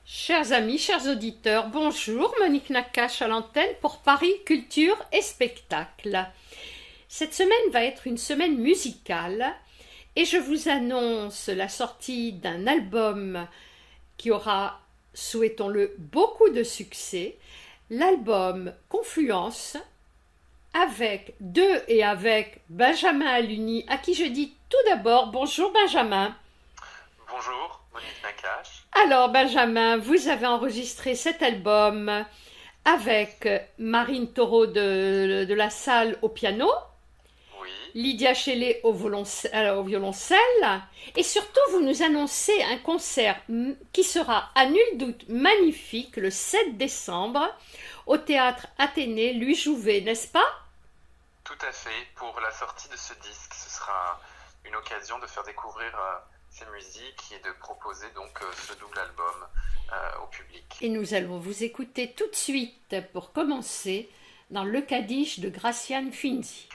Chers amis, chers auditeurs, bonjour, Monique Nakache à l'antenne pour Paris Culture et Spectacle. Cette semaine va être une semaine musicale et je vous annonce la sortie d'un album qui aura, souhaitons-le, beaucoup de succès, l'album Confluence avec Benjamin Aluni, à qui je dis tout d'abord bonjour Benjamin. Bonjour, Monique Nakache. Alors Benjamin, vous avez enregistré cet album avec Marine Taureau de la Salle au piano, Oui, Lydia Shelley au violoncelle, et surtout vous nous annoncez un concert qui sera à nul doute magnifique le 7 décembre au théâtre Athénée, Louis Jouvet, n'est-ce pas? tout à fait. Pour la sortie de ce disque, ce sera une occasion de faire découvrir ces musiques et de proposer donc ce double album au public. Et nous allons vous écouter tout de suite pour commencer dans Le Kaddish de Graciane Finzi.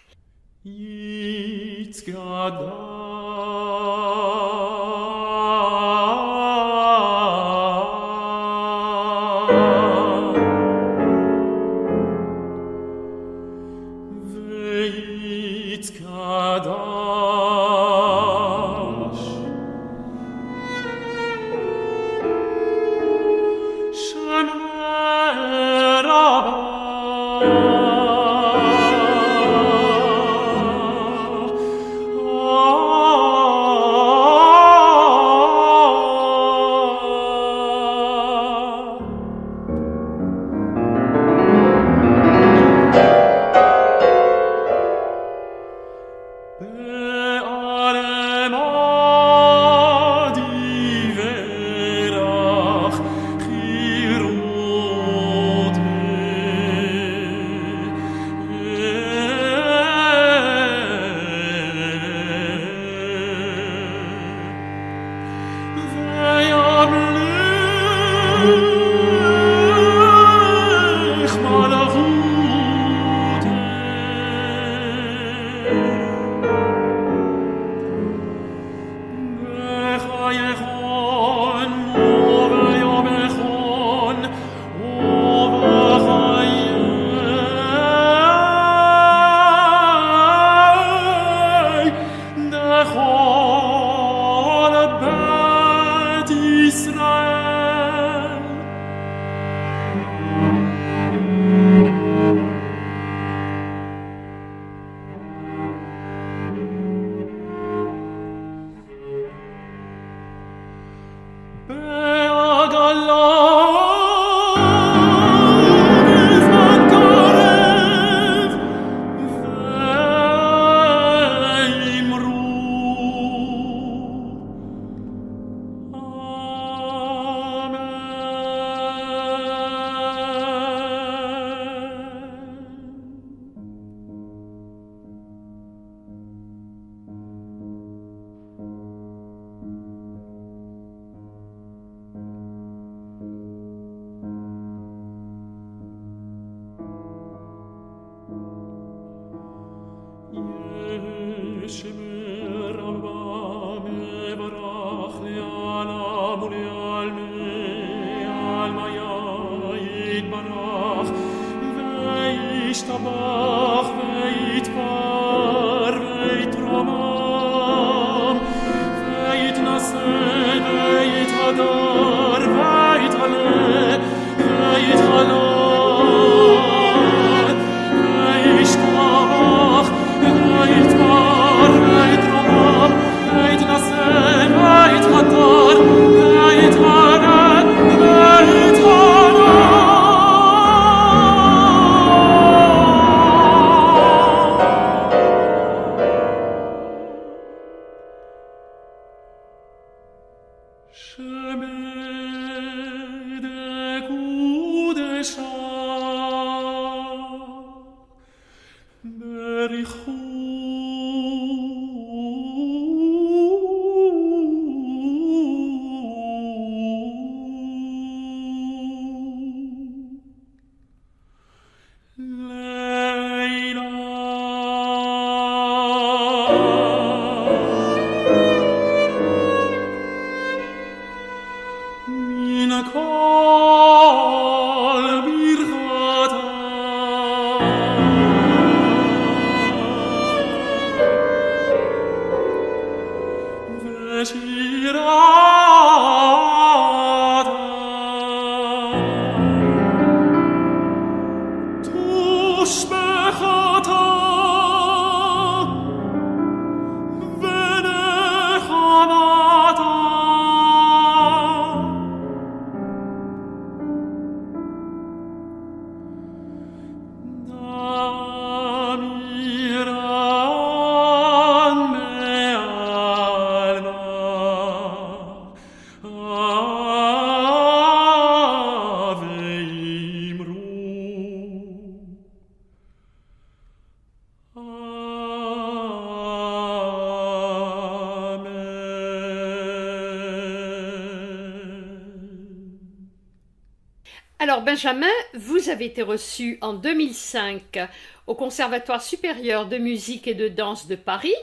Alors Benjamin, vous avez été reçu en 2005 au Conservatoire supérieur de musique et de danse de Paris.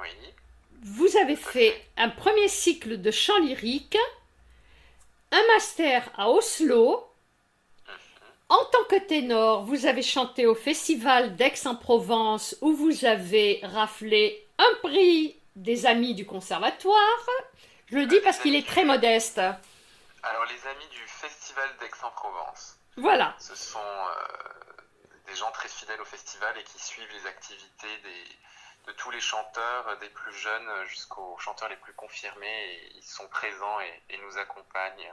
Oui. Vous avez fait un premier cycle de chant lyrique, un master à Oslo. En tant que ténor, vous avez chanté au Festival d'Aix-en-Provence où vous avez raflé un prix des amis du conservatoire. Je le dis parce qu'il est très modeste. Alors les amis du Festival d'Aix-en-Provence. Voilà. Ce sont des gens très fidèles au festival et qui suivent les activités de tous les chanteurs, des plus jeunes jusqu'aux chanteurs les plus confirmés. Et ils sont présents et nous accompagnent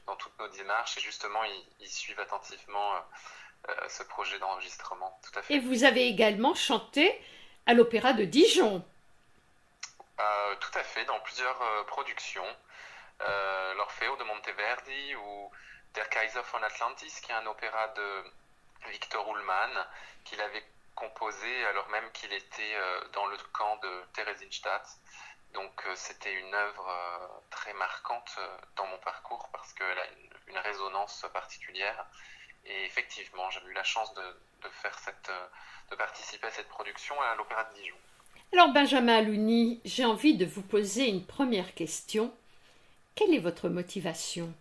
dans toutes nos démarches. Et justement, ils suivent attentivement ce projet d'enregistrement. Tout à fait. Et vous avez également chanté à l'Opéra de Dijon. Tout à fait, dans plusieurs productions. L'Orfeo de Monteverdi ou Der Kaiser von Atlantis, qui est un opéra de Victor Ullmann, qu'il avait composé alors même qu'il était dans le camp de Theresienstadt. Donc c'était une œuvre très marquante dans mon parcours parce qu'elle a une résonance particulière. Et effectivement, j'ai eu la chance de participer à cette production à l'Opéra de Dijon. Alors Benjamin Alouni, j'ai envie de vous poser une première question. Quelle est votre motivation ?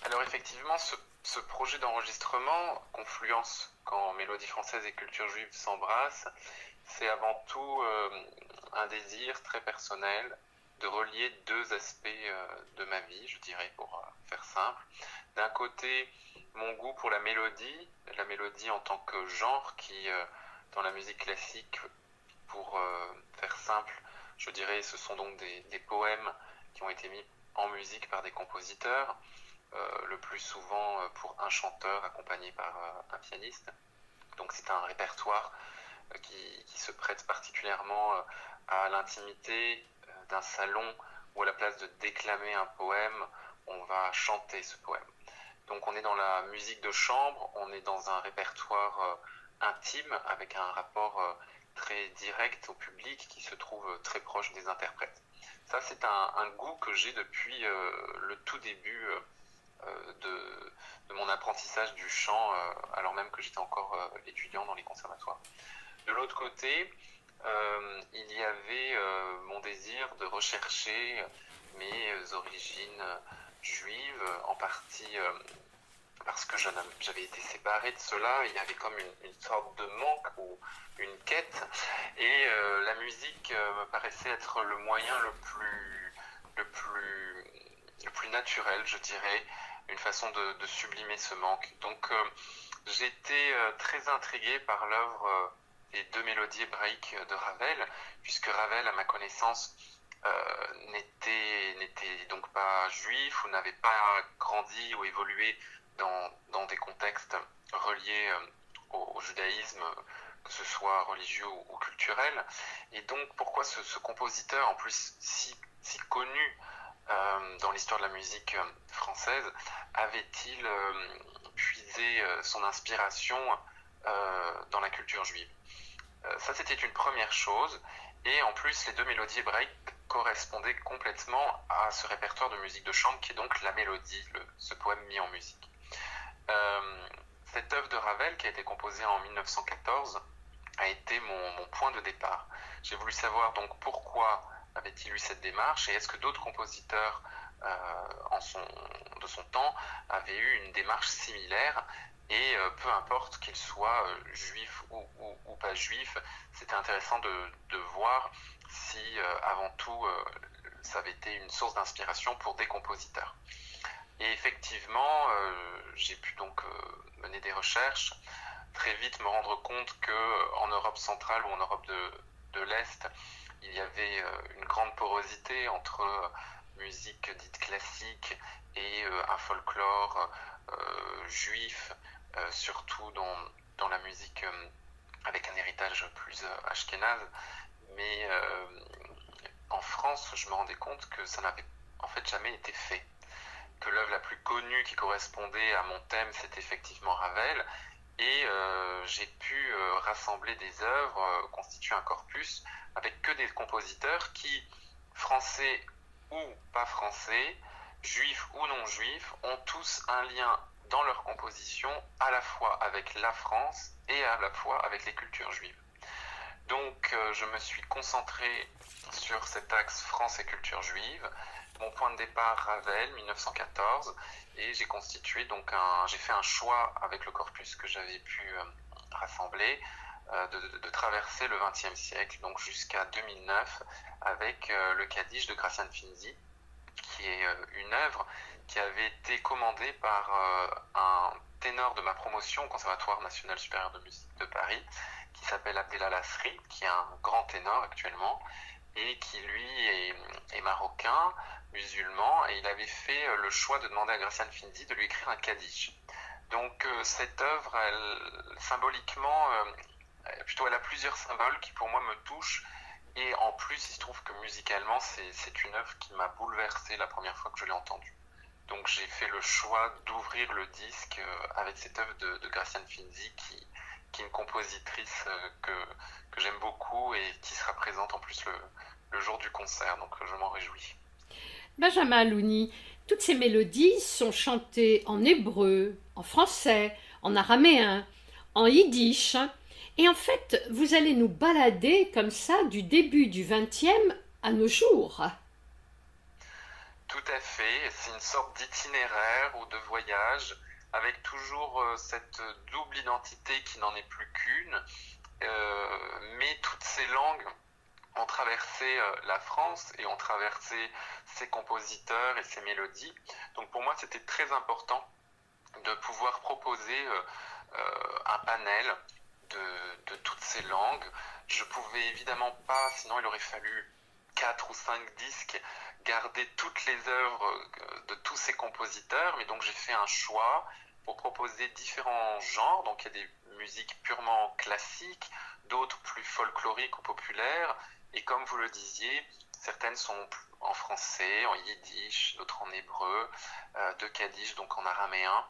Alors effectivement, ce projet d'enregistrement, Confluence, quand mélodie française et culture juive s'embrassent, c'est avant tout un désir très personnel de relier deux aspects de ma vie, je dirais, pour faire simple. D'un côté, mon goût pour la mélodie en tant que genre qui, dans la musique classique, pour faire simple, je dirais, ce sont donc des poèmes qui ont été mis en musique par des compositeurs, le plus souvent pour un chanteur accompagné par un pianiste. Donc c'est un répertoire qui se prête particulièrement à l'intimité d'un salon où à la place de déclamer un poème, on va chanter ce poème. Donc on est dans la musique de chambre, on est dans un répertoire intime avec un rapport très direct au public qui se trouve très proche des interprètes. Ça, c'est un goût que j'ai depuis le tout début de mon apprentissage du chant, alors même que j'étais encore étudiant dans les conservatoires. De l'autre côté, il y avait mon désir de rechercher mes origines juives, en partie parce que j'avais été séparé de cela. Il y avait comme une sorte de manque ou une quête, et la musique me paraissait être le moyen le plus naturel, je dirais, une façon de sublimer ce manque. Donc j'étais très intrigué par l'œuvre des deux mélodies hébraïques de Ravel, puisque Ravel, à ma connaissance, n'était donc pas juif ou n'avait pas grandi ou évolué dans des contextes reliés au judaïsme, que ce soit religieux ou culturel. Et donc pourquoi ce compositeur, en plus si connu dans l'histoire de la musique française, avait-il puisé son inspiration dans la culture juive ? Ça, c'était une première chose. Et en plus, les deux mélodies hébraïques correspondaient complètement à ce répertoire de musique de chambre qui est donc la mélodie, ce poème mis en musique. Cette œuvre de Ravel, qui a été composée en 1914, a été mon point de départ. J'ai voulu savoir donc pourquoi avait-il eu cette démarche et est-ce que d'autres compositeurs de son temps avaient eu une démarche similaire. et peu importe qu'ils soient juifs ou pas juifs, c'était intéressant de voir si avant tout ça avait été une source d'inspiration pour des compositeurs. Et effectivement, j'ai pu donc mener des recherches, très vite me rendre compte qu'en Europe centrale ou en Europe de l'Est, il y avait une grande porosité entre musique dite classique et un folklore juif, surtout dans la musique avec un héritage plus ashkénaze. Mais en France, je me rendais compte que ça n'avait en fait jamais été fait. Que l'œuvre la plus connue qui correspondait à mon thème, c'était effectivement Ravel. Et j'ai pu rassembler des œuvres, constituer un corpus avec que des compositeurs qui, français ou pas français, juifs ou non juifs, ont tous un lien dans leur composition à la fois avec la France et à la fois avec les cultures juives. Donc je me suis concentré sur cet axe France et culture juive. Mon point de départ, Ravel, 1914, et j'ai constitué donc j'ai fait un choix avec le corpus que j'avais pu rassembler, de traverser le XXe siècle, donc jusqu'à 2009, avec le Kaddish de Gracian Finzi, qui est une œuvre qui avait été commandée par un ténor de ma promotion au Conservatoire national supérieur de musique de Paris, qui s'appelle Abdelal Asri, qui est un grand ténor actuellement, et qui lui est marocain, musulman, et il avait fait le choix de demander à Gracian Finzi de lui écrire un Kaddish. Donc cette œuvre, symboliquement, plutôt elle a plusieurs symboles qui pour moi me touchent, et en plus il se trouve que musicalement c'est une œuvre qui m'a bouleversé la première fois que je l'ai entendue. Donc j'ai fait le choix d'ouvrir le disque avec cette œuvre de Gracian Finzi qui est une compositrice que j'aime beaucoup et qui sera présente en plus le jour du concert, donc je m'en réjouis. Benjamin Alouni, toutes ces mélodies sont chantées en hébreu, en français, en araméen, en yiddish. Et en fait, vous allez nous balader comme ça du début du XXe à nos jours. Tout à fait, c'est une sorte d'itinéraire ou de voyage avec toujours cette double identité qui n'en est plus qu'une, mais toutes ces langues ont traversé la France et ont traversé ses compositeurs et ses mélodies. Donc pour moi, c'était très important de pouvoir proposer un panel de toutes ces langues. Je pouvais évidemment pas, sinon il aurait fallu 4 ou 5 disques, garder toutes les œuvres de tous ces compositeurs, mais donc j'ai fait un choix pour proposer différents genres. Donc il y a des musiques purement classiques, d'autres plus folkloriques ou populaires, et comme vous le disiez, certaines sont en français, en yiddish, d'autres en hébreu, de kaddish, donc en araméen.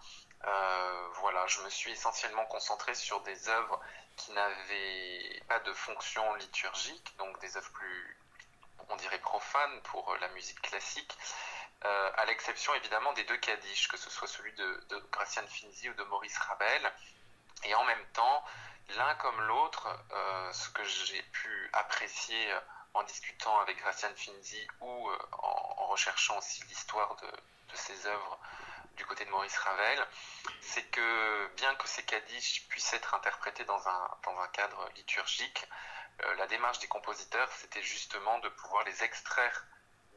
Voilà, je me suis essentiellement concentré sur des œuvres qui n'avaient pas de fonction liturgique, donc des œuvres plus, on dirait, profanes pour la musique classique, à l'exception évidemment des deux kaddish, que ce soit celui de Gracian Finzi ou de Maurice Ravel. Et en même temps, l'un comme l'autre, ce que j'ai pu apprécier en discutant avec Gracian Finzi ou en recherchant aussi l'histoire de ses œuvres du côté de Maurice Ravel, c'est que bien que ces kaddish puissent être interprétés dans un cadre liturgique, la démarche des compositeurs, c'était justement de pouvoir les extraire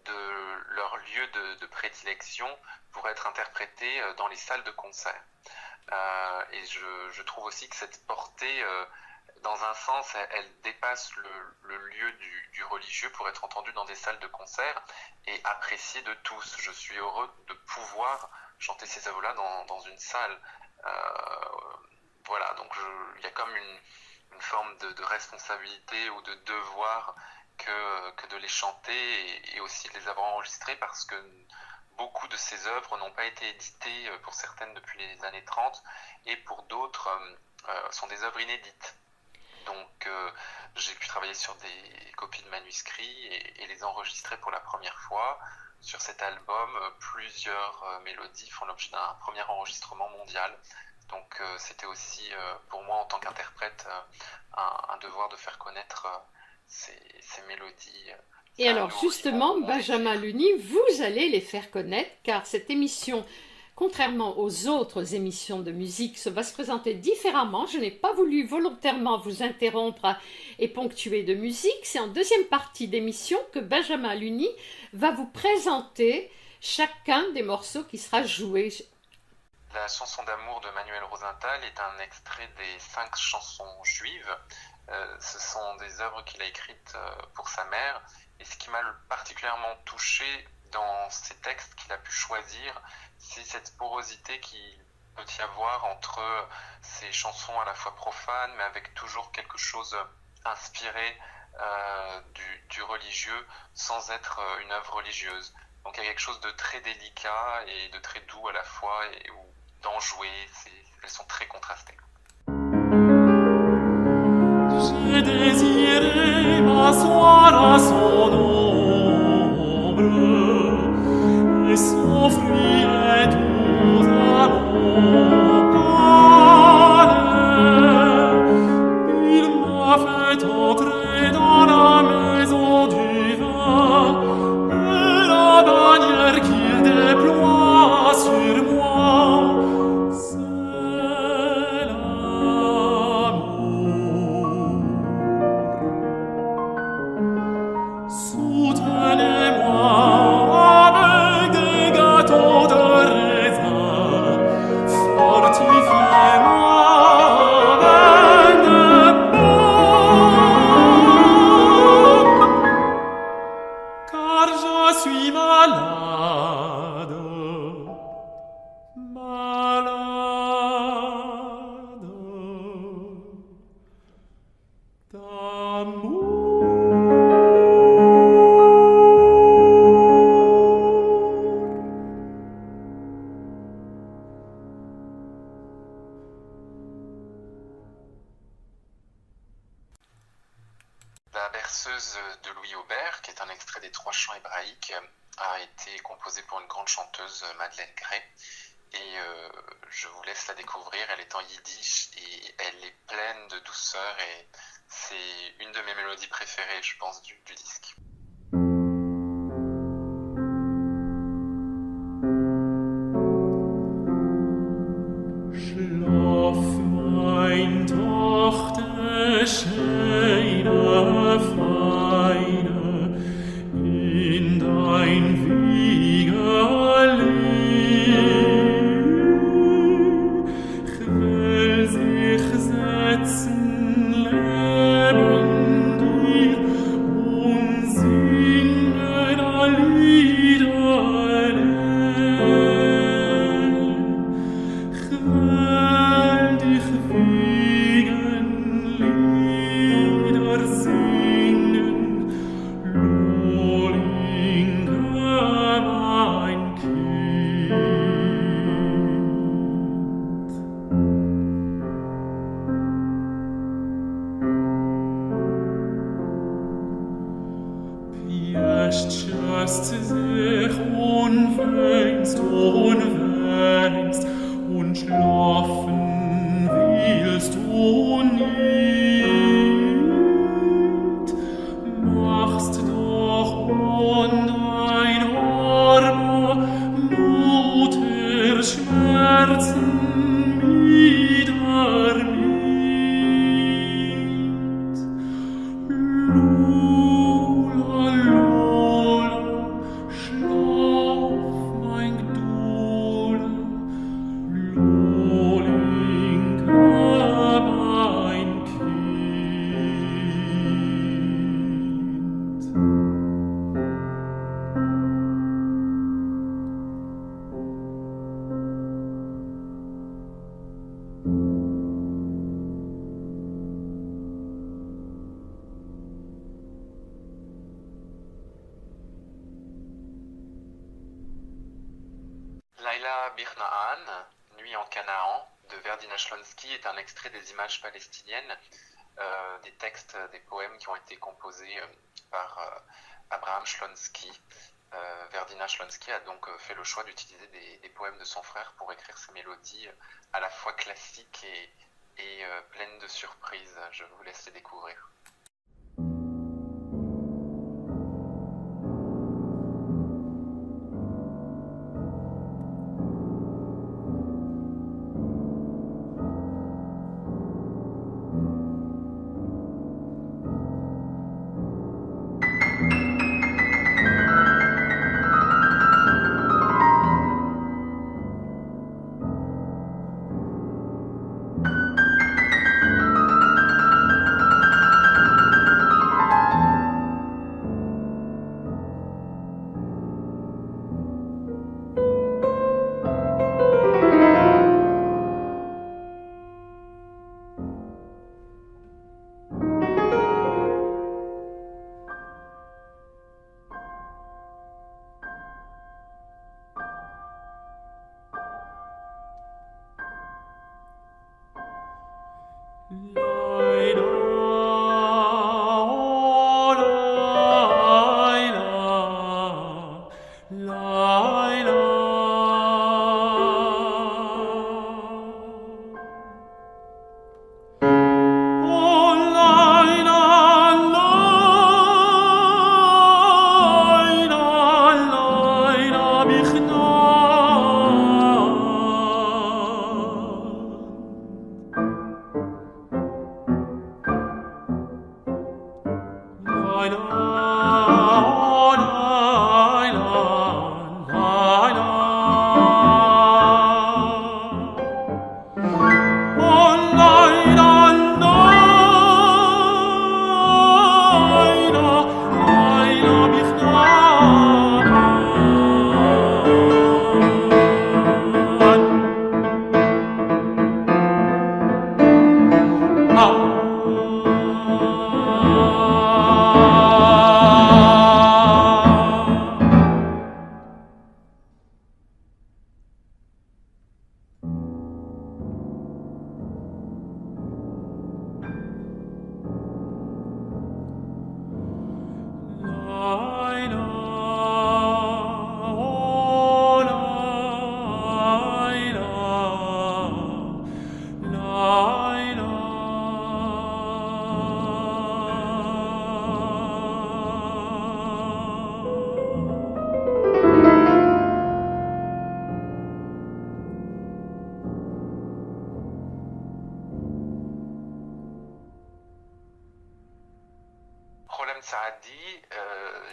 de leur lieu de prédilection pour être interprétés dans les salles de concert. Et je trouve aussi que cette portée, dans un sens, elle dépasse le lieu du religieux pour être entendue dans des salles de concert et appréciée de tous. Je suis heureux de pouvoir chanter ces œuvres-là dans une salle. Voilà, donc il y a comme une forme de responsabilité ou de devoir que de les chanter et aussi de les avoir enregistrées, parce que beaucoup de ces œuvres n'ont pas été éditées pour certaines depuis les années 30 et pour d'autres sont des œuvres inédites. Donc j'ai pu travailler sur des copies de manuscrits et les enregistrer pour la première fois. Sur cet album, plusieurs mélodies font l'objet d'un premier enregistrement mondial. Donc c'était aussi pour moi en tant qu'interprète un devoir de faire connaître ces mélodies. Et alors justement, Benjamin Alouni, vous allez les faire connaître, car cette émission contrairement aux autres émissions de musique, va se présenter différemment. Je n'ai pas voulu volontairement vous interrompre et ponctuer de musique. C'est en deuxième partie d'émission que Benjamin Luni va vous présenter chacun des morceaux qui sera joué. La chanson d'amour de Manuel Rosenthal est un extrait des 5 chansons juives. Ce sont des œuvres qu'il a écrites pour sa mère. Et ce qui m'a particulièrement touché dans ces textes qu'il a pu choisir, c'est cette porosité qu'il peut y avoir entre ces chansons à la fois profanes, mais avec toujours quelque chose inspiré du religieux, sans être une œuvre religieuse. Donc il y a quelque chose de très délicat et de très doux à la fois, et d'enjoué, elles sont très contrastées. J'ai désiré m'asseoir à son ombre, et son fruit est doux à mon palais. Il m'a fait entrer dans la maison du vin, et la bannière qu'il déploie sur moi, c'est l'amour. Soutenez-moi avec des gâteaux de raisin, fortifiez-moi avec des pommes, car je suis malade, malade d'amour. La berceuse de Louis Aubert, qui est un extrait des 3 chants hébraïques, a été composée pour une grande chanteuse, Madeleine Gray. Et je vous laisse la découvrir. Elle est en yiddish et elle est pleine de douceur. Et c'est une de mes mélodies préférées, je pense, du disque. Schlaf, mein Tochter, schöne, feine, in dein Wiege. Ich will sich setzen neben dir und singen ein Liederlein. Ich will dich wiegen, Lieder singen, Lolinge, mein Kind. Pieszczest sich und weinst und schlafen willst du nicht. Machst doch und ein armer Mutter Schmerzen wieder mit. Lula, Lula, schlaf, mein Gdule, Lolinke, mein Kind. Laila Birna'an, Nuit en Canaan, de Verdina Shlonsky, est un extrait des images palestiniennes, des textes, des poèmes qui ont été composés par Abraham Shlonsky. Verdina Shlonsky a donc fait le choix d'utiliser des poèmes de son frère pour écrire ses mélodies à la fois classiques et pleines de surprises. Je vous laisse les découvrir.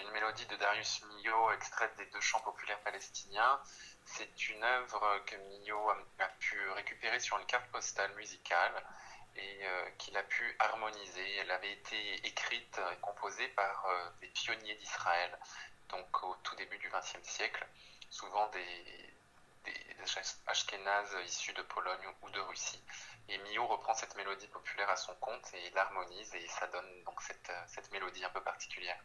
une mélodie de Darius Milhaud extraite des deux chants populaires palestiniens. C'est une œuvre que Milhaud a pu récupérer sur une carte postale musicale et qu'il a pu harmoniser. Elle avait été écrite et composée par des pionniers d'Israël, donc au tout début du XXe siècle, souvent des Ashkénazes issus de Pologne ou de Russie. Et Milhaud reprend cette mélodie populaire à son compte et il l'harmonise et ça donne donc cette mélodie un peu particulière.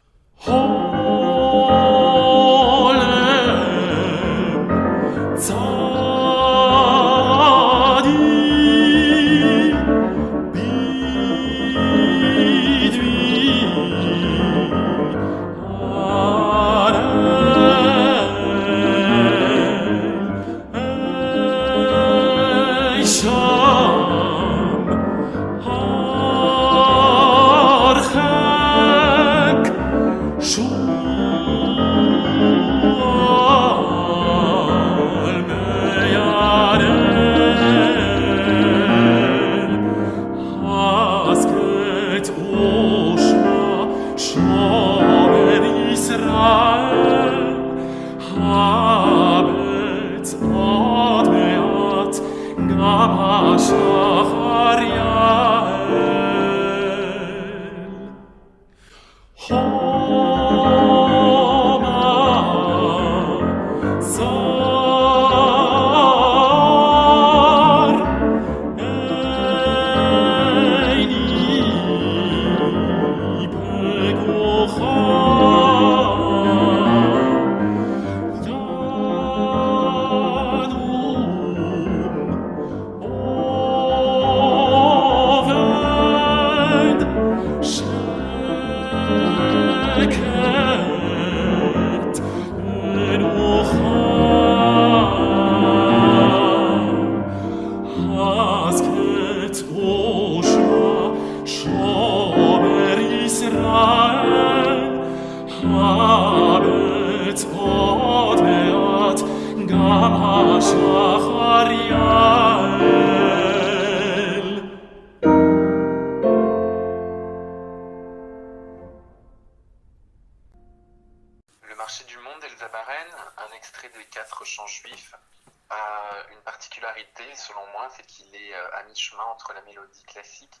C'est qu'il est à mi-chemin entre la mélodie classique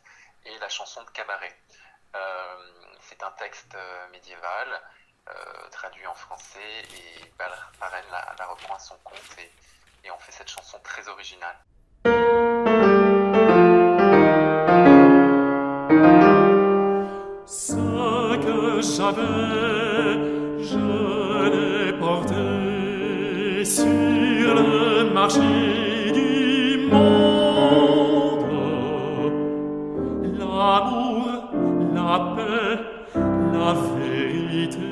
et la chanson de cabaret. C'est un texte médiéval traduit en français et Parraine la reprend à son compte et on fait cette chanson très originale. Ce que j'avais, je l'ai porté sur le marché du monde. L'amour, la paix, la vérité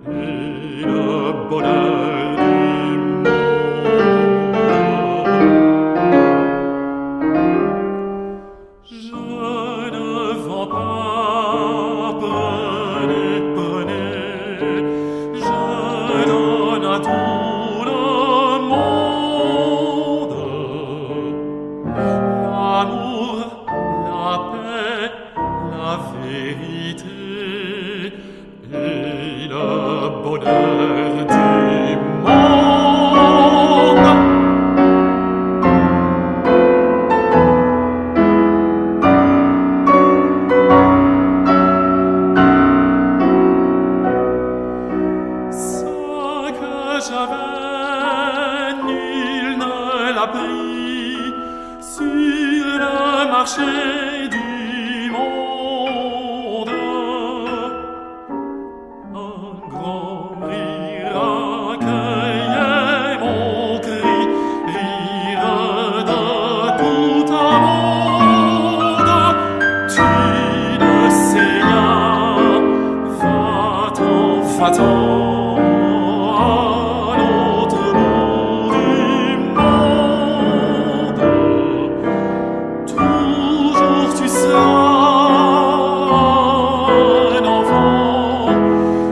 et le bonheur du monde. Je ne vends pas, prenez, prenez, je donne à tout le monde. L'amour, la paix, la vérité et le bonheur du monde. Ce que j'avais, nul ne l'a pris sur le marché du monde. Un grand rire accueillait mon cri, rire de tout un monde. Tu ne sais rien, va-t'en, va-t'en. À l'autre bout du monde, toujours tu seras un enfant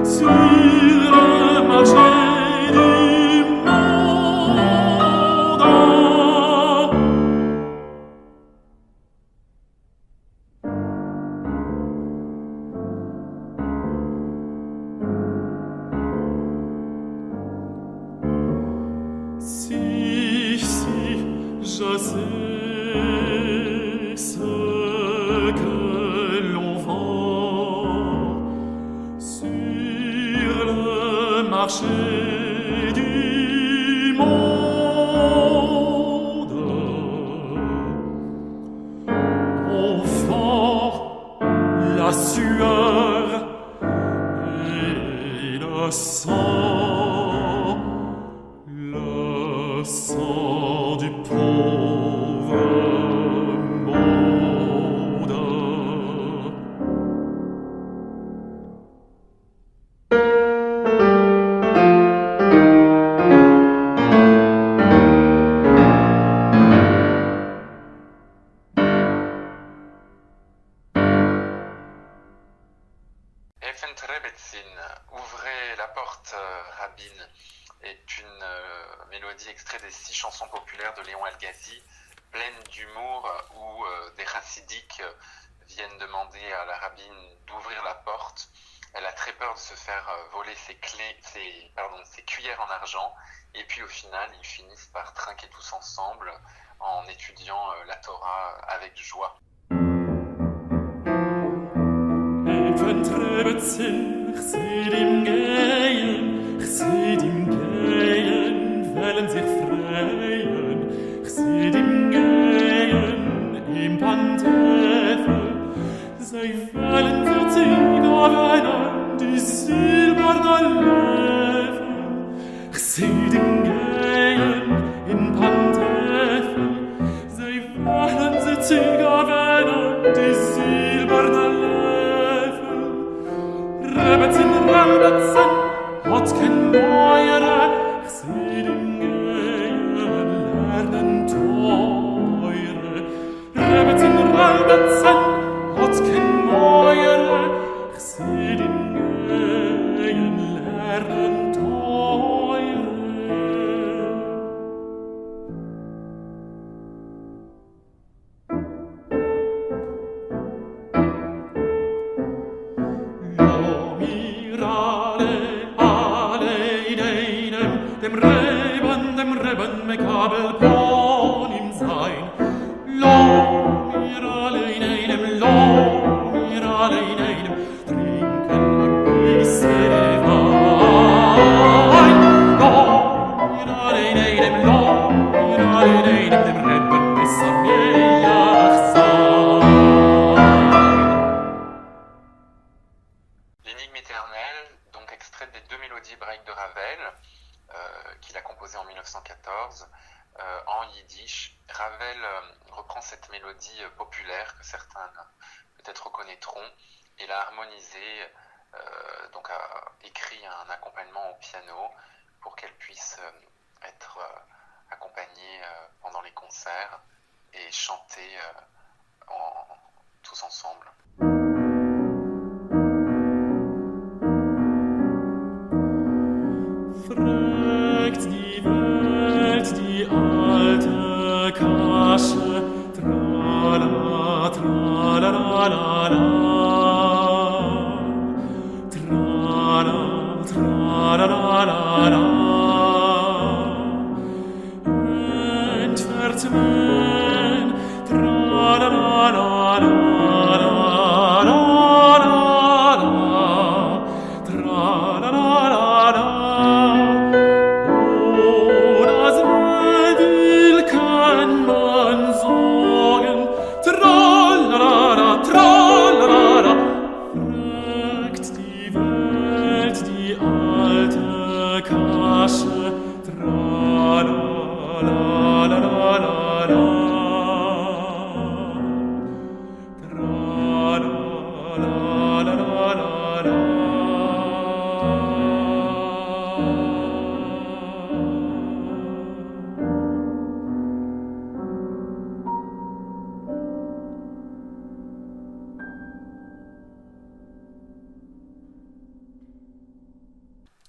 sur le marché du monde. Je sais ce que l'on vend sur le marché du monde. Au fond, la sueur et le sang du pauvre monde. Elfent Rebetzin, ouvrez la porte, Rabine, est une mélodie extraite des 6 chansons populaires de Léon Algazi, pleine d'humour, où des chassidiques viennent demander à la rabbine d'ouvrir la porte. Elle a très peur de se faire voler ses cuillères en argent, et puis au final, ils finissent par trinquer tous ensemble en étudiant la Torah avec joie. Trebetzin, ich seh ihm gehen, wollen sich freuen, ich seh ihm gehen, im Pantoffel, sie wollen sich gewinnen, die silbernen Löffel, ich seh ihm gehen, im Pantoffel, sie wollen sich gewinnen, die silbernen Löffel. Rebetzin, hat kein neuere, ich seh dem gehen, lernen teure. Rebetzin, hat kein neuere, ich seh dem gehen, lernen teure. Dem Reben, mekabel von ihm sein. Lo, mir alle in einem, trinken ein bisschen Wein. Lo, mir alle in einem, dem Reben besser mehr sein. L'énigme éternelle, donc extraite des 2 mélodies hébraïques de Ravel, qu'il a composé en 1914 en yiddish. Ravel reprend cette mélodie populaire que certains peut-être reconnaîtront et l'a harmonisée, donc a écrit un accompagnement au piano pour qu'elle puisse être accompagnée pendant les concerts et chantée tous ensemble. Die alte Kasche, tra-la, tra-la-la-la-la, tra-la, tra-la-la-la-la. Entfährt man, tra-la-la-la-la-la, tra-la-la-la-la.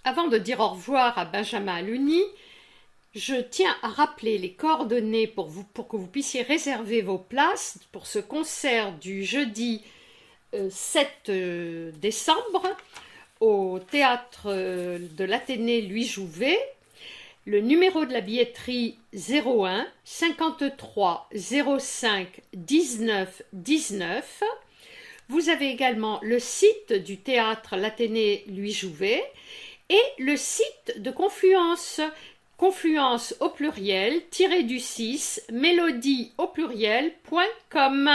Avant de dire au revoir à Benjamin Aluni, je tiens à rappeler les coordonnées pour que vous puissiez réserver vos places pour ce concert du jeudi 7 décembre au théâtre de l'Athénée Louis Jouvet. Le numéro de la billetterie 01 53 05 19 19. Vous avez également le site du théâtre L'Athénée Louis Jouvet et le site de Confluence, confluence au pluriel, _du6, mélodie au pluriel.com.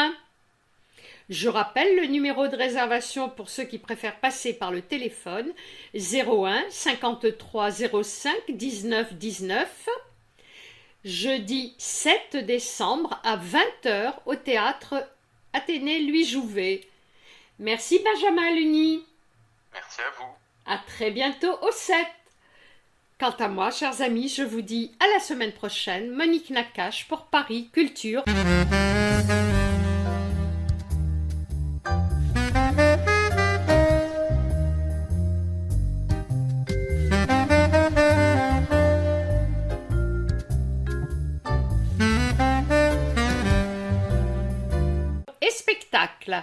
Je rappelle le numéro de réservation pour ceux qui préfèrent passer par le téléphone 01 53 05 19 19. Jeudi 7 décembre à 20 h au théâtre Athénée Louis Jouvet. Merci Benjamin Luni. Merci à vous. À très bientôt au 7. Quant à moi, chers amis, je vous dis à la semaine prochaine. Monique Nakache pour Paris Culture. Et spectacle.